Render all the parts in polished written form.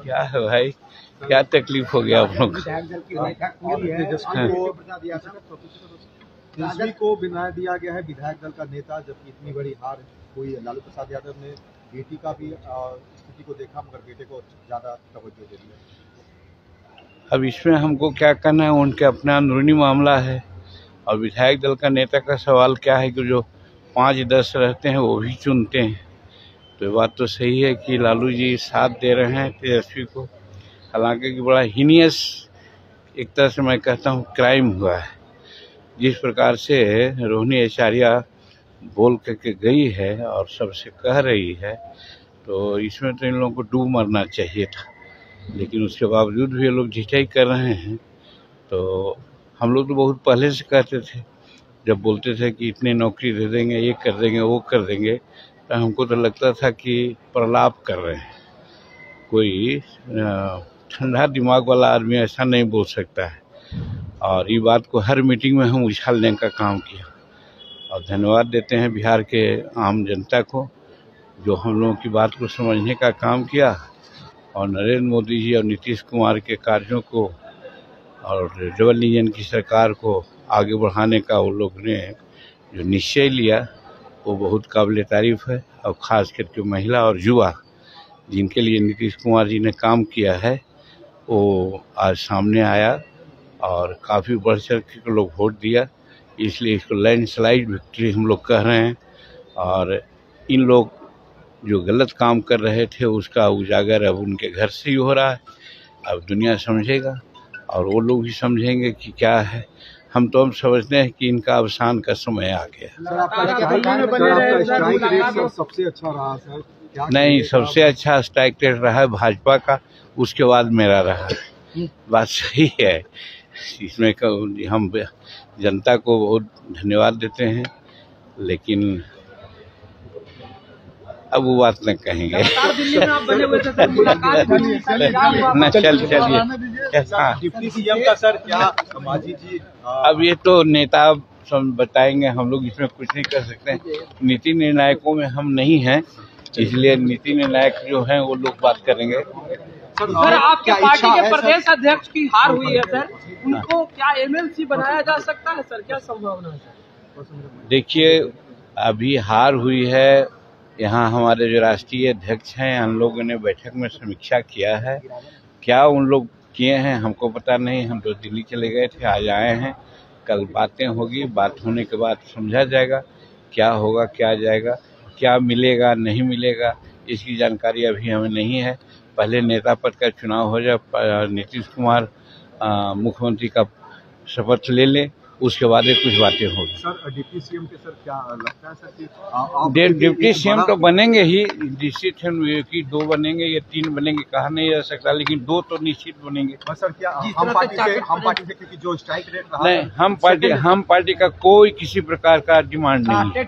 क्या है भाई, क्या तकलीफ हो गया आप लोग? तेजस्वी को बिना दिया गया है विधायक दल का नेता, जबकि इतनी बड़ी हार हुई। लालू प्रसाद यादव ने बेटी का भी स्थिति को देखा, मगर बेटे को ज्यादा तवज्जो दे दी। अब इसमें हमको क्या करना है, उनके अपना अंदरूनी मामला है। और विधायक दल का नेता का सवाल क्या है कि जो 5-10 रहते हैं वो भी चुनते हैं। तो ये बात तो सही है कि लालू जी साथ दे रहे हैं तेजस्वी को, हालांकि बड़ा हीनियस एक तरह से मैं कहता हूँ क्राइम हुआ है। जिस प्रकार से रोहिणी आचार्य बोल करके गई है और सबसे कह रही है, तो इसमें तो इन लोगों को डूब मरना चाहिए था। लेकिन उसके बावजूद भी ये लोग झिझक कर रहे हैं। तो हम लोग तो बहुत पहले से कहते थे, जब बोलते थे कि इतनी नौकरी दे देंगे, ये कर देंगे, वो कर देंगे, तो हमको तो लगता था कि प्रलाप कर रहे हैं। कोई ठंडा दिमाग वाला आदमी ऐसा नहीं बोल सकता है। और ये बात को हर मीटिंग में हम उछालने का काम किया। और धन्यवाद देते हैं बिहार के आम जनता को, जो हम लोगों की बात को समझने का काम किया। और नरेंद्र मोदी जी और नीतीश कुमार के कार्यों को और डबल इंजन की सरकार को आगे बढ़ाने का वो लोग ने जो निश्चय लिया, वो बहुत काबिल तारीफ है। और ख़ास करके महिला और युवा जिनके लिए नीतीश कुमार जी ने काम किया है, वो आज सामने आया और काफ़ी बढ़ चढ़ के लोग वोट दिया। इसलिए इसको लैंडस्लाइड विक्ट्री हम लोग कह रहे हैं। और इन लोग जो गलत काम कर रहे थे उसका उजागर अब उनके घर से ही हो रहा है। अब दुनिया समझेगा और वो लोग भी समझेंगे कि क्या है। हम समझते हैं कि इनका अवसान का समय आ गया। सबसे अच्छा रहा सर? नहीं, सबसे अच्छा स्ट्राइक रेट रहा है भाजपा का, उसके बाद मेरा रहा। बात सही है। इसमें हम जनता को बहुत धन्यवाद देते हैं, लेकिन अब वो बात न कहेंगे। न चलिए। डिप्टी सीएम का सर क्या मांझी जी? अब ये तो नेता बताएंगे, हम लोग इसमें कुछ नहीं कर सकते। नीति निर्णायकों में हम नहीं हैं, इसलिए नीति निर्णायक जो हैं वो लोग बात करेंगे। सर, आपके पार्टी के प्रदेश अध्यक्ष की हार हुई है सर, उनको क्या एमएलसी बनाया जा सकता है सर? क्या संभावना है? देखिए, अभी हार हुई है। यहाँ हमारे जो राष्ट्रीय अध्यक्ष हैं, हम लोगों ने बैठक में समीक्षा किया है। क्या उन लोग किए हैं हमको पता नहीं। हम तो दिल्ली चले गए थे, आज आए हैं। कल बातें होगी, बात होने के बाद समझा जाएगा क्या होगा, क्या जाएगा, क्या मिलेगा, नहीं मिलेगा। इसकी जानकारी अभी हमें नहीं है। पहले नेता पद का चुनाव हो जाए, नीतीश कुमार मुख्यमंत्री का शपथ ले ले, उसके बाद कुछ बातें होगी। सर, डिप्टी सीएम के सर क्या लगता है सर कि डिप्टी सीएम तो बनेंगे ही, निश्चित है कि 2 बनेंगे या 3 बनेंगे, कहा नहीं जा सकता, लेकिन 2 तो निश्चित बनेंगे। सर, क्या हम पार्टी से क्योंकि जो स्ट्राइक रेट रहा नहीं, हम पार्टी का कोई किसी प्रकार का डिमांड नहीं है।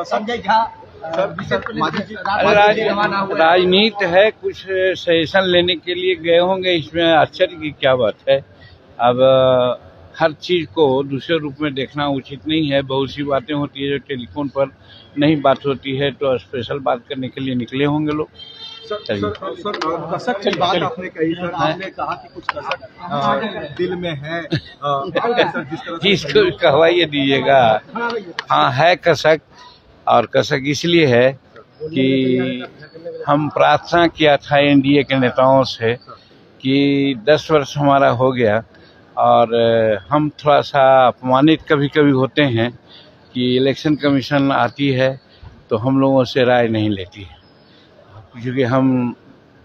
संजय झा राजनीति है, कुछ सजेशन लेने के लिए गए होंगे, इसमें आश्चर्य की क्या बात है। अब हर चीज़ को दूसरे रूप में देखना उचित नहीं है। बहुत सी बातें होती है जो टेलीफोन पर नहीं बात होती है, तो स्पेशल बात करने के लिए निकले होंगे लोग। कसक की बात आपने कही सर, आपने कहा कि कुछ कसक दिल में है। जिसको कहवाइए दीजिएगा। हाँ, है कसक। और कसक इसलिए है कि हम प्रार्थना किया था एनडीए के नेताओं से कि 10 वर्ष हमारा हो गया और हम थोड़ा सा अपमानित कभी कभी होते हैं कि इलेक्शन कमीशन आती है तो हम लोगों से राय नहीं लेती है, क्योंकि हम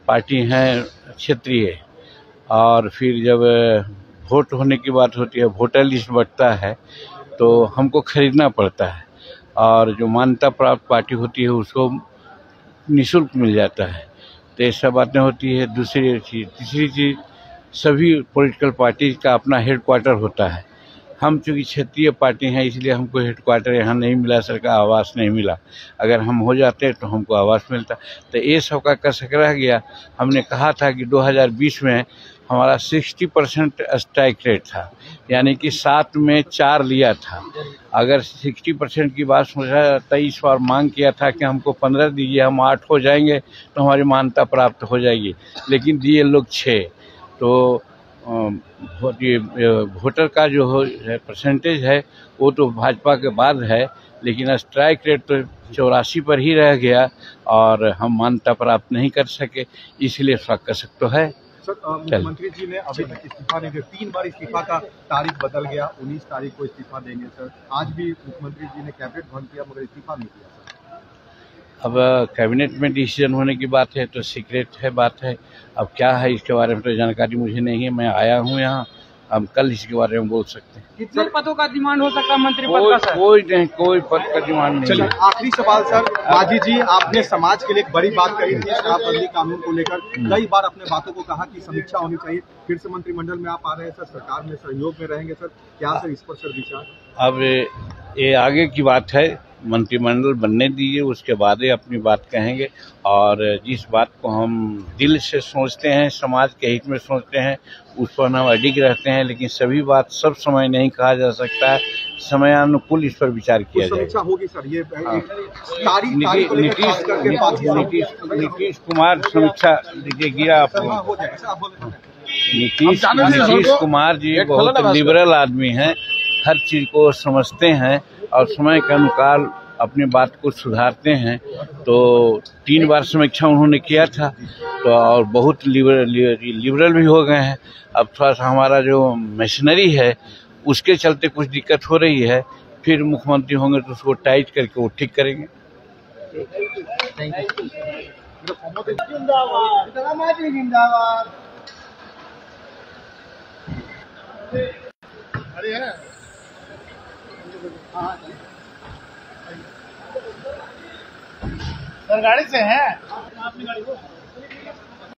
पार्टी हैं क्षेत्रीय। और फिर जब वोट होने की बात होती है, वोटर लिस्ट बढ़ता है, तो हमको खरीदना पड़ता है। और जो मान्यता प्राप्त पार्टी होती है उसको निःशुल्क मिल जाता है। तो ये सब बातें होती है। दूसरी चीज़, तीसरी चीज़, सभी पॉलिटिकल पार्टी का अपना हेडक्वार्टर होता है। हम चूँकि क्षेत्रीय पार्टी हैं, इसलिए हमको हेडक्वार्टर यहाँ नहीं मिला, सरकार आवास नहीं मिला। अगर हम हो जाते तो हमको आवास मिलता। तो ये सब का कसक रह गया। हमने कहा था कि 2020 में हमारा 60% स्ट्राइक रेट था, यानी कि 7 में 4 लिया था। अगर 60% की बात सोचा जाता, इस बार मांग किया था कि हमको 15 दीजिए, हम 8 हो जाएंगे तो हमारी मान्यता प्राप्त हो जाएगी, लेकिन दिए लोग 6। तो वोटर का जो परसेंटेज है वो तो भाजपा के बाद है, लेकिन स्ट्राइक रेट तो 84 पर ही रह गया और हम मान्यता प्राप्त नहीं कर सके, इसलिए स्वागत तो है। सर, मुख्यमंत्री जी ने अभी तक इस्तीफा नहीं दिया, 3 बार इस्तीफा का तारीख बदल गया, 19 तारीख को इस्तीफा देंगे सर। आज भी मुख्यमंत्री जी ने कैबिनेट भंग किया मगर इस्तीफा नहीं दिया सर। अब कैबिनेट में डिसीजन होने की बात है तो सीक्रेट है बात है। अब क्या है इसके बारे में तो जानकारी मुझे नहीं है, मैं आया हूँ यहाँ, हम कल इसके बारे में बोल सकते हैं। कितने पदों का डिमांड हो सकता है मंत्री पद का सर? कोई नहीं, कोई पद का डिमांड नहीं। चलिए आखिरी सवाल सर, माजी जी आपने समाज के लिए एक बड़ी बात कही थी शराबबंदी कानून को लेकर, कई बार अपने बातों को कहा कि समीक्षा होनी चाहिए, फिर से मंत्रिमंडल में आप आ रहे हैं सर, सरकार में सहयोग में रहेंगे सर, क्या सर इस पर सर विचार? अब ये आगे की बात है, मंत्रिमंडल बनने दीजिए, उसके बाद ही अपनी बात कहेंगे। और जिस बात को हम दिल से सोचते हैं, समाज के हित में सोचते हैं, उस पर हम अडिग रहते हैं, लेकिन सभी बात सब समय नहीं कहा जा सकता है, समयानुकूल इस पर विचार किया जाएगा। समीक्षा होगी सर, ये नीतीश कुमार समीक्षा गिरा आपको। नीतीश कुमार जी बहुत लिबरल आदमी हैं, हर चीज को समझते हैं और समय के अनुसार अपनी बात को सुधारते हैं। तो 3 बार समीक्षा उन्होंने किया था तो और बहुत लिबरल भी हो गए हैं। अब थोड़ा सा हमारा जो मशीनरी है उसके चलते कुछ दिक्कत हो रही है, फिर मुख्यमंत्री होंगे तो उसको टाइट करके वो ठीक करेंगे। सर गाड़ी से हैं?